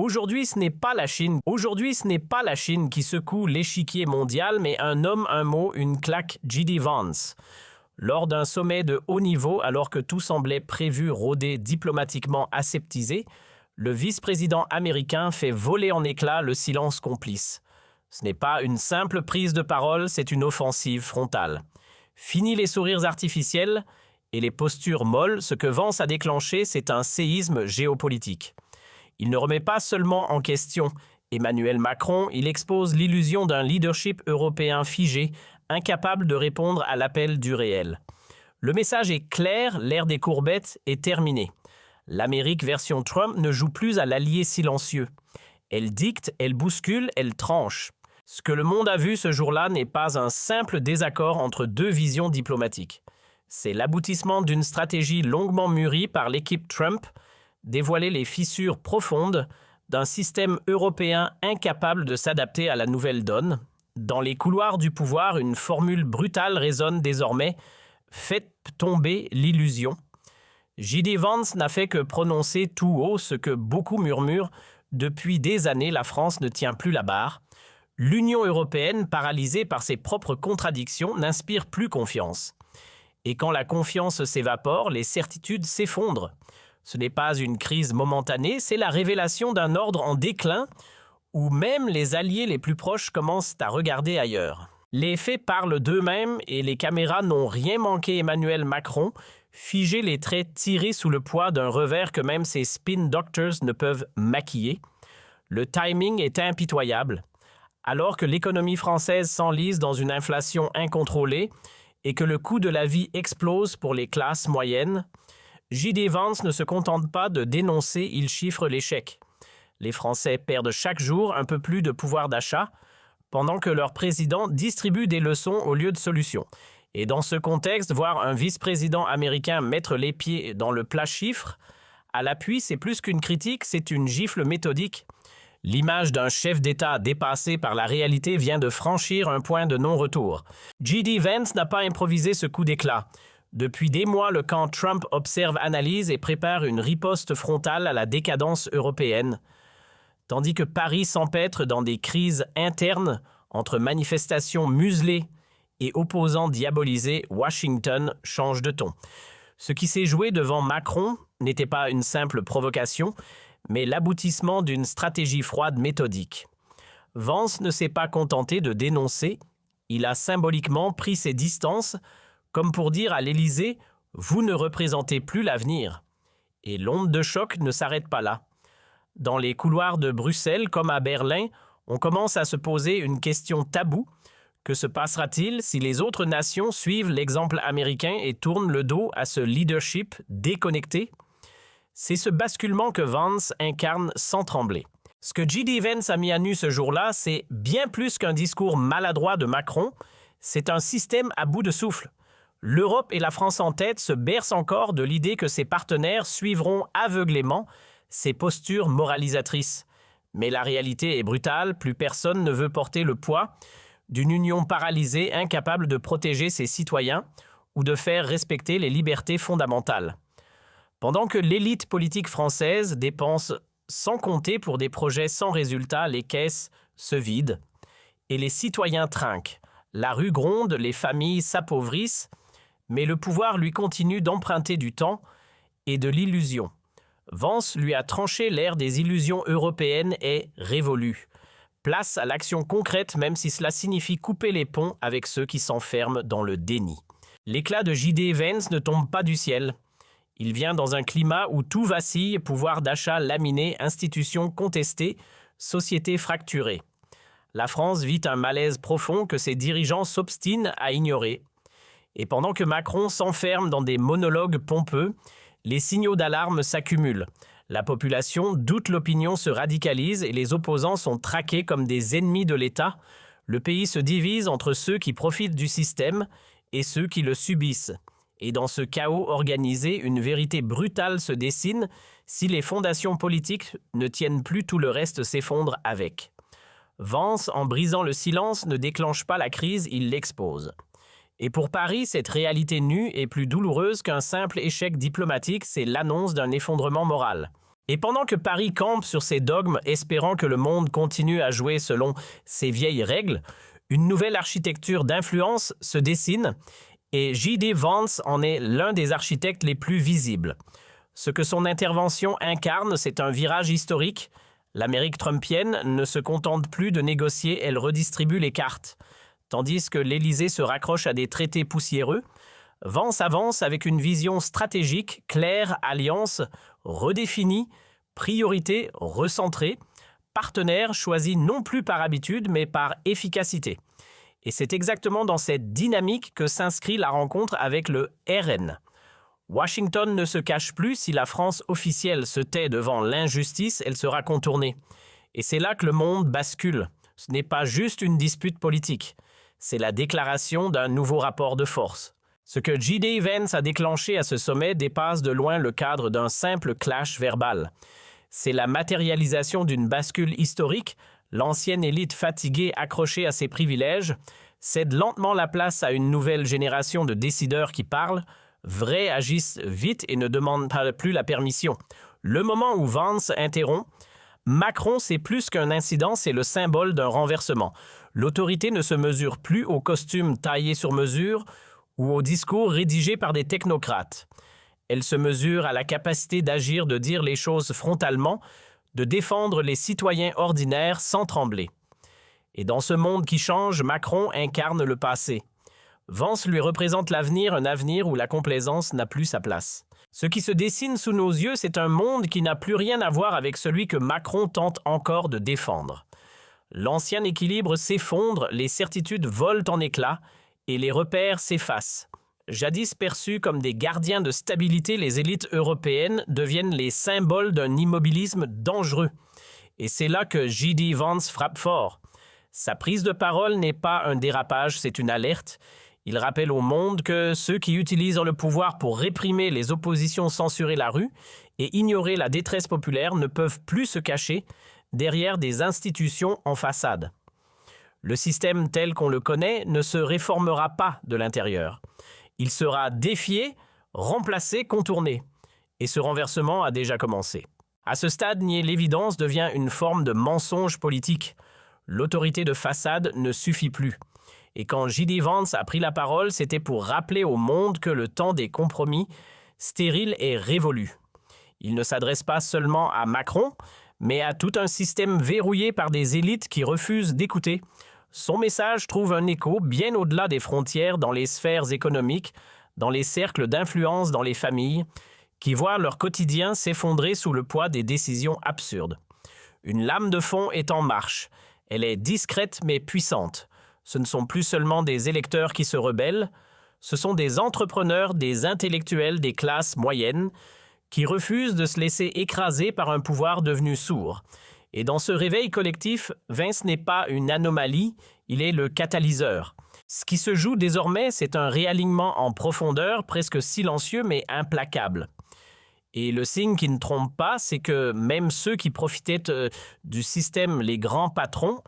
Aujourd'hui, ce n'est pas la Chine. Aujourd'hui, ce n'est pas la Chine qui secoue l'échiquier mondial, mais un homme, un mot, une claque, J.D. Vance. Lors d'un sommet de haut niveau, alors que tout semblait prévu, rodé, diplomatiquement aseptisé, le vice-président américain fait voler en éclats le silence complice. Ce n'est pas une simple prise de parole, c'est une offensive frontale. Fini les sourires artificiels et les postures molles, ce que Vance a déclenché, c'est un séisme géopolitique. Il ne remet pas seulement en question Emmanuel Macron, il expose l'illusion d'un leadership européen figé, incapable de répondre à l'appel du réel. Le message est clair, l'ère des courbettes est terminée. L'Amérique version Trump ne joue plus à l'allié silencieux. Elle dicte, elle bouscule, elle tranche. Ce que le monde a vu ce jour-là n'est pas un simple désaccord entre deux visions diplomatiques. C'est l'aboutissement d'une stratégie longuement mûrie par l'équipe Trump, dévoiler les fissures profondes d'un système européen incapable de s'adapter à la nouvelle donne. Dans les couloirs du pouvoir, une formule brutale résonne désormais « Faites tomber l'illusion ». J.D. Vance n'a fait que prononcer tout haut ce que beaucoup murmurent. Depuis des années, la France ne tient plus la barre. L'Union européenne, paralysée par ses propres contradictions, n'inspire plus confiance. Et quand la confiance s'évapore, les certitudes s'effondrent. Ce n'est pas une crise momentanée, c'est la révélation d'un ordre en déclin où même les alliés les plus proches commencent à regarder ailleurs. Les faits parlent d'eux-mêmes et les caméras n'ont rien manqué Emmanuel Macron, figé les traits tirés sous le poids d'un revers que même ses spin doctors ne peuvent maquiller. Le timing est impitoyable. Alors que l'économie française s'enlise dans une inflation incontrôlée et que le coût de la vie explose pour les classes moyennes, J.D. Vance ne se contente pas de dénoncer, il chiffre l'échec. Les Français perdent chaque jour un peu plus de pouvoir d'achat, pendant que leur président distribue des leçons au lieu de solutions. Et dans ce contexte, voir un vice-président américain mettre les pieds dans le plat chiffre, à l'appui, c'est plus qu'une critique, c'est une gifle méthodique. L'image d'un chef d'État dépassé par la réalité vient de franchir un point de non-retour. J.D. Vance n'a pas improvisé ce coup d'éclat. Depuis des mois, le camp Trump observe, analyse et prépare une riposte frontale à la décadence européenne. Tandis que Paris s'empêtre dans des crises internes entre manifestations muselées et opposants diabolisés, Washington change de ton. Ce qui s'est joué devant Macron n'était pas une simple provocation, mais l'aboutissement d'une stratégie froide méthodique. Vance ne s'est pas contenté de dénoncer, il a symboliquement pris ses distances, comme pour dire à l'Élysée « Vous ne représentez plus l'avenir ». Et l'onde de choc ne s'arrête pas là. Dans les couloirs de Bruxelles comme à Berlin, on commence à se poser une question taboue. Que se passera-t-il si les autres nations suivent l'exemple américain et tournent le dos à ce leadership déconnecté? C'est ce basculement que Vance incarne sans trembler. Ce que J.D. Vance a mis à nu ce jour-là, c'est bien plus qu'un discours maladroit de Macron, c'est un système à bout de souffle. L'Europe et la France en tête se bercent encore de l'idée que ses partenaires suivront aveuglément ses postures moralisatrices. Mais la réalité est brutale, plus personne ne veut porter le poids d'une union paralysée, incapable de protéger ses citoyens ou de faire respecter les libertés fondamentales. Pendant que l'élite politique française dépense sans compter pour des projets sans résultat, les caisses se vident et les citoyens trinquent. La rue gronde, les familles s'appauvrissent, mais le pouvoir lui continue d'emprunter du temps et de l'illusion. Vance lui a tranché l'ère des illusions européennes est révolue. Place à l'action concrète même si cela signifie couper les ponts avec ceux qui s'enferment dans le déni. L'éclat de J.D. Vance ne tombe pas du ciel. Il vient dans un climat où tout vacille, pouvoir d'achat laminé, institutions contestées, société fracturée. La France vit un malaise profond que ses dirigeants s'obstinent à ignorer. Et pendant que Macron s'enferme dans des monologues pompeux, les signaux d'alarme s'accumulent. La population doute, l'opinion se radicalise et les opposants sont traqués comme des ennemis de l'État. Le pays se divise entre ceux qui profitent du système et ceux qui le subissent. Et dans ce chaos organisé, une vérité brutale se dessine. Si les fondations politiques ne tiennent plus, tout le reste s'effondre avec. Vance, en brisant le silence, ne déclenche pas la crise, il l'expose. Et pour Paris, cette réalité nue est plus douloureuse qu'un simple échec diplomatique, c'est l'annonce d'un effondrement moral. Et pendant que Paris campe sur ses dogmes, espérant que le monde continue à jouer selon ses vieilles règles, une nouvelle architecture d'influence se dessine et J.D. Vance en est l'un des architectes les plus visibles. Ce que son intervention incarne, c'est un virage historique. L'Amérique trumpienne ne se contente plus de négocier, elle redistribue les cartes. Tandis que l'Élysée se raccroche à des traités poussiéreux, Vance avance avec une vision stratégique, claire, alliance, redéfinie, priorité recentrée, partenaire choisi non plus par habitude mais par efficacité. Et c'est exactement dans cette dynamique que s'inscrit la rencontre avec le RN. Washington ne se cache plus, si la France officielle se tait devant l'injustice, elle sera contournée. Et c'est là que le monde bascule. Ce n'est pas juste une dispute politique, c'est la déclaration d'un nouveau rapport de force. Ce que J.D. Vance a déclenché à ce sommet dépasse de loin le cadre d'un simple clash verbal. C'est la matérialisation d'une bascule historique. L'ancienne élite fatiguée, accrochée à ses privilèges, cède lentement la place à une nouvelle génération de décideurs qui parlent, vrais, agissent vite et ne demandent plus la permission. Le moment où Vance interrompt, Macron, c'est plus qu'un incident, c'est le symbole d'un renversement. L'autorité ne se mesure plus aux costumes taillés sur mesure ou aux discours rédigés par des technocrates. Elle se mesure à la capacité d'agir, de dire les choses frontalement, de défendre les citoyens ordinaires sans trembler. Et dans ce monde qui change, Macron incarne le passé. Vance lui représente l'avenir, un avenir où la complaisance n'a plus sa place. Ce qui se dessine sous nos yeux, c'est un monde qui n'a plus rien à voir avec celui que Macron tente encore de défendre. L'ancien équilibre s'effondre, les certitudes volent en éclats et les repères s'effacent. Jadis perçus comme des gardiens de stabilité, les élites européennes deviennent les symboles d'un immobilisme dangereux. Et c'est là que J.D. Vance frappe fort. Sa prise de parole n'est pas un dérapage, c'est une alerte. Il rappelle au monde que ceux qui utilisent le pouvoir pour réprimer les oppositions, censurer la rue et ignorer la détresse populaire ne peuvent plus se cacher derrière des institutions en façade. Le système tel qu'on le connaît ne se réformera pas de l'intérieur. Il sera défié, remplacé, contourné. Et ce renversement a déjà commencé. À ce stade, nier l'évidence devient une forme de mensonge politique. L'autorité de façade ne suffit plus. Et quand J.D. Vance a pris la parole, c'était pour rappeler au monde que le temps des compromis stériles est révolu. Il ne s'adresse pas seulement à Macron, mais à tout un système verrouillé par des élites qui refusent d'écouter. Son message trouve un écho bien au-delà des frontières dans les sphères économiques, dans les cercles d'influence, dans les familles, qui voient leur quotidien s'effondrer sous le poids des décisions absurdes. Une lame de fond est en marche. Elle est discrète mais puissante. Ce ne sont plus seulement des électeurs qui se rebellent, ce sont des entrepreneurs, des intellectuels des classes moyennes qui refusent de se laisser écraser par un pouvoir devenu sourd. Et dans ce réveil collectif, Vance n'est pas une anomalie, il est le catalyseur. Ce qui se joue désormais, c'est un réalignement en profondeur, presque silencieux mais implacable. Et le signe qui ne trompe pas, c'est que même ceux qui profitaient du système, les grands patrons,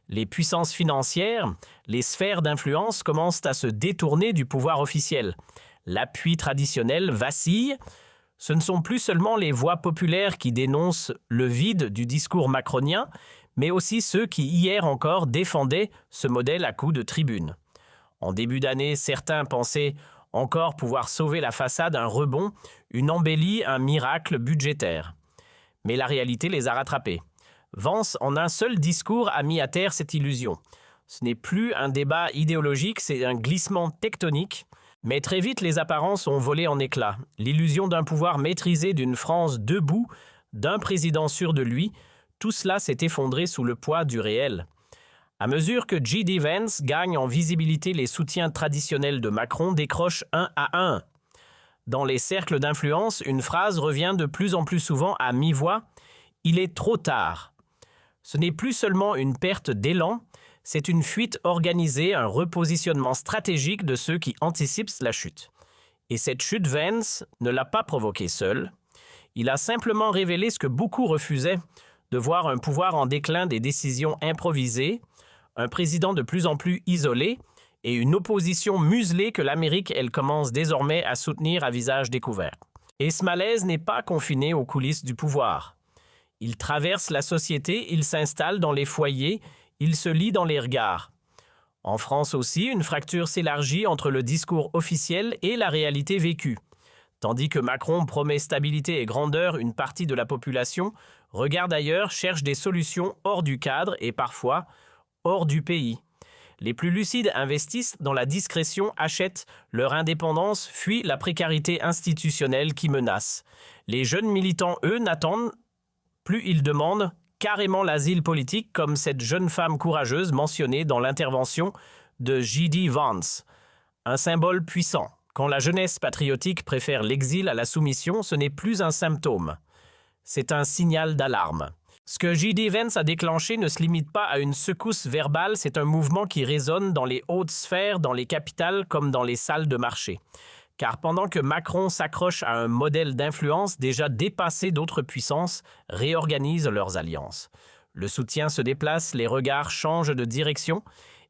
les puissances financières, les sphères d'influence commencent à se détourner du pouvoir officiel. L'appui traditionnel vacille. Ce ne sont plus seulement les voix populaires qui dénoncent le vide du discours macronien, mais aussi ceux qui hier encore défendaient ce modèle à coups de tribune. En début d'année, certains pensaient encore pouvoir sauver la façade, un rebond, une embellie, un miracle budgétaire. Mais la réalité les a rattrapés. Vance, en un seul discours, a mis à terre cette illusion. Ce n'est plus un débat idéologique, c'est un glissement tectonique. Mais très vite, les apparences ont volé en éclats. L'illusion d'un pouvoir maîtrisé, d'une France debout, d'un président sûr de lui, tout cela s'est effondré sous le poids du réel. À mesure que J.D. Vance gagne en visibilité, les soutiens traditionnels de Macron décrochent un à un. Dans les cercles d'influence, une phrase revient de plus en plus souvent à mi-voix « Il est trop tard ». Ce n'est plus seulement une perte d'élan, c'est une fuite organisée, un repositionnement stratégique de ceux qui anticipent la chute. Et cette chute, Vance ne l'a pas provoquée seul. Il a simplement révélé ce que beaucoup refusaient, de voir un pouvoir en déclin, des décisions improvisées, un président de plus en plus isolé et une opposition muselée que l'Amérique, elle commence désormais à soutenir à visage découvert. Et ce malaise n'est pas confiné aux coulisses du pouvoir. Il traverse la société, il s'installe dans les foyers, il se lie dans les regards. En France aussi, une fracture s'élargit entre le discours officiel et la réalité vécue. Tandis que Macron promet stabilité et grandeur, une partie de la population regarde ailleurs, cherche des solutions hors du cadre et parfois hors du pays. Les plus lucides investissent dans la discrétion, achètent leur indépendance, fuient la précarité institutionnelle qui menace. Les jeunes militants, eux, n'attendent plus, ils demandent carrément l'asile politique, comme cette jeune femme courageuse mentionnée dans l'intervention de J.D. Vance. Un symbole puissant. Quand la jeunesse patriotique préfère l'exil à la soumission, ce n'est plus un symptôme. C'est un signal d'alarme. Ce que J.D. Vance a déclenché ne se limite pas à une secousse verbale, c'est un mouvement qui résonne dans les hautes sphères, dans les capitales comme dans les salles de marché. Car pendant que Macron s'accroche à un modèle d'influence déjà dépassé, d'autres puissances réorganisent leurs alliances. Le soutien se déplace, les regards changent de direction,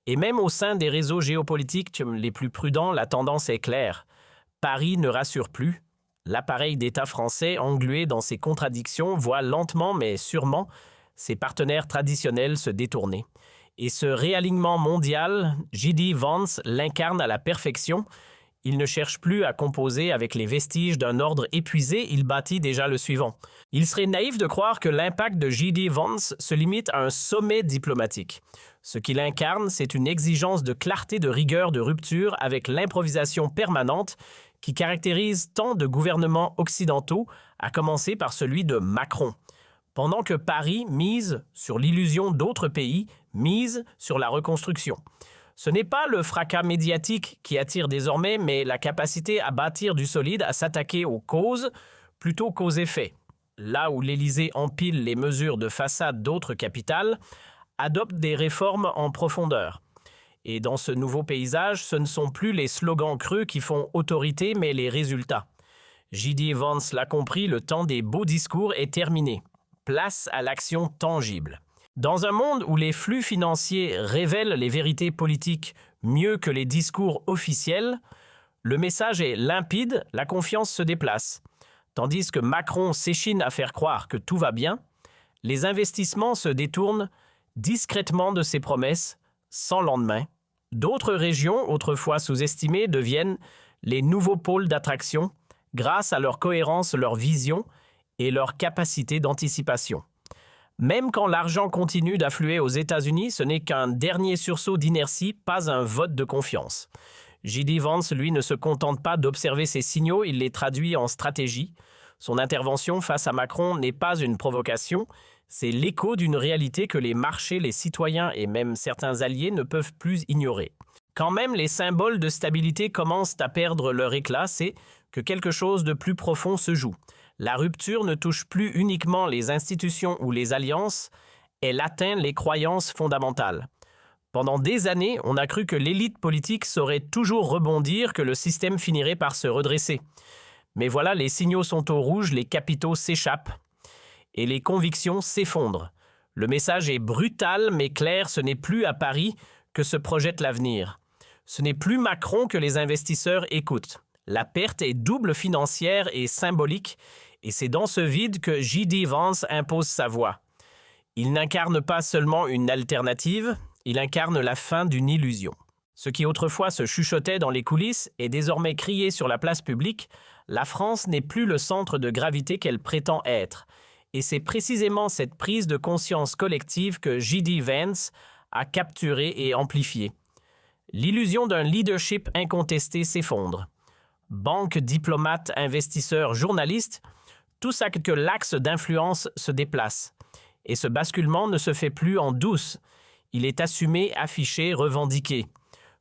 et même au sein des réseaux géopolitiques les plus prudents, la tendance est claire. Paris ne rassure plus. L'appareil d'État français, englué dans ses contradictions, voit lentement mais sûrement ses partenaires traditionnels se détourner. Et ce réalignement mondial, J.D. Vance l'incarne à la perfection. Il ne cherche plus à composer avec les vestiges d'un ordre épuisé, il bâtit déjà le suivant. Il serait naïf de croire que l'impact de J.D. Vance se limite à un sommet diplomatique. Ce qu'il incarne, c'est une exigence de clarté, de rigueur, de rupture avec l'improvisation permanente qui caractérise tant de gouvernements occidentaux, à commencer par celui de Macron. Pendant que Paris mise sur l'illusion d'autres pays, mise sur la reconstruction. Ce n'est pas le fracas médiatique qui attire désormais, mais la capacité à bâtir du solide, à s'attaquer aux causes plutôt qu'aux effets. Là où l'Élysée empile les mesures de façade d'autres capitales, adopte des réformes en profondeur. Et dans ce nouveau paysage, ce ne sont plus les slogans creux qui font autorité, mais les résultats. J.D. Vance l'a compris, le temps des beaux discours est terminé. Place à l'action tangible. Dans un monde où les flux financiers révèlent les vérités politiques mieux que les discours officiels, le message est limpide, la confiance se déplace. Tandis que Macron s'échine à faire croire que tout va bien, les investissements se détournent discrètement de ses promesses, sans lendemain. D'autres régions, autrefois sous-estimées, deviennent les nouveaux pôles d'attraction grâce à leur cohérence, leur vision et leur capacité d'anticipation. Même quand l'argent continue d'affluer aux États-Unis, ce n'est qu'un dernier sursaut d'inertie, pas un vote de confiance. J.D. Vance, lui, ne se contente pas d'observer ces signaux, il les traduit en stratégie. Son intervention face à Macron n'est pas une provocation, c'est l'écho d'une réalité que les marchés, les citoyens et même certains alliés ne peuvent plus ignorer. Quand même les symboles de stabilité commencent à perdre leur éclat, c'est que quelque chose de plus profond se joue. La rupture ne touche plus uniquement les institutions ou les alliances, elle atteint les croyances fondamentales. Pendant des années, on a cru que l'élite politique saurait toujours rebondir, que le système finirait par se redresser. Mais voilà, les signaux sont au rouge, les capitaux s'échappent et les convictions s'effondrent. Le message est brutal mais clair, ce n'est plus à Paris que se projette l'avenir. Ce n'est plus Macron que les investisseurs écoutent. La perte est double, financière et symbolique, et c'est dans ce vide que J.D. Vance impose sa voix. Il n'incarne pas seulement une alternative, il incarne la fin d'une illusion. Ce qui autrefois se chuchotait dans les coulisses est désormais crié sur la place publique. La France n'est plus le centre de gravité qu'elle prétend être. Et c'est précisément cette prise de conscience collective que J.D. Vance a capturée et amplifiée. L'illusion d'un leadership incontesté s'effondre. Banques, diplomates, investisseurs, journalistes, tout ça que l'axe d'influence se déplace. Et ce basculement ne se fait plus en douce. Il est assumé, affiché, revendiqué.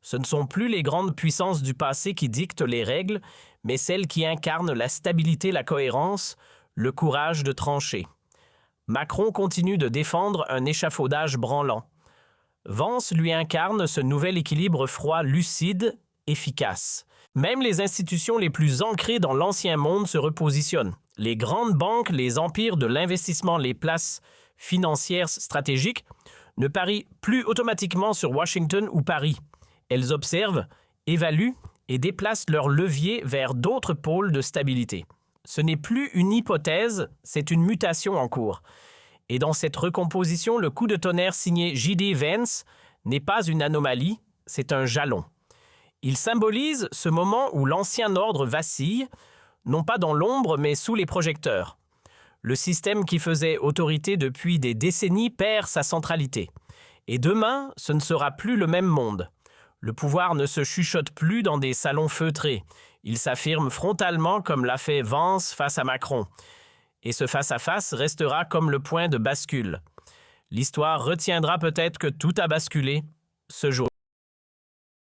Ce ne sont plus les grandes puissances du passé qui dictent les règles, mais celles qui incarnent la stabilité, la cohérence, le courage de trancher. Macron continue de défendre un échafaudage branlant. Vance lui incarne ce nouvel équilibre froid, lucide, efficace. Même les institutions les plus ancrées dans l'ancien monde se repositionnent. Les grandes banques, les empires de l'investissement, les places financières stratégiques ne parient plus automatiquement sur Washington ou Paris. Elles observent, évaluent et déplacent leurs leviers vers d'autres pôles de stabilité. Ce n'est plus une hypothèse, c'est une mutation en cours. Et dans cette recomposition, le coup de tonnerre signé J.D. Vance n'est pas une anomalie, c'est un jalon. Il symbolise ce moment où l'ancien ordre vacille, non pas dans l'ombre mais sous les projecteurs. Le système qui faisait autorité depuis des décennies perd sa centralité. Et demain, ce ne sera plus le même monde. Le pouvoir ne se chuchote plus dans des salons feutrés. Il s'affirme frontalement comme l'a fait Vance face à Macron. Et ce face-à-face restera comme le point de bascule. L'histoire retiendra peut-être que tout a basculé ce jour.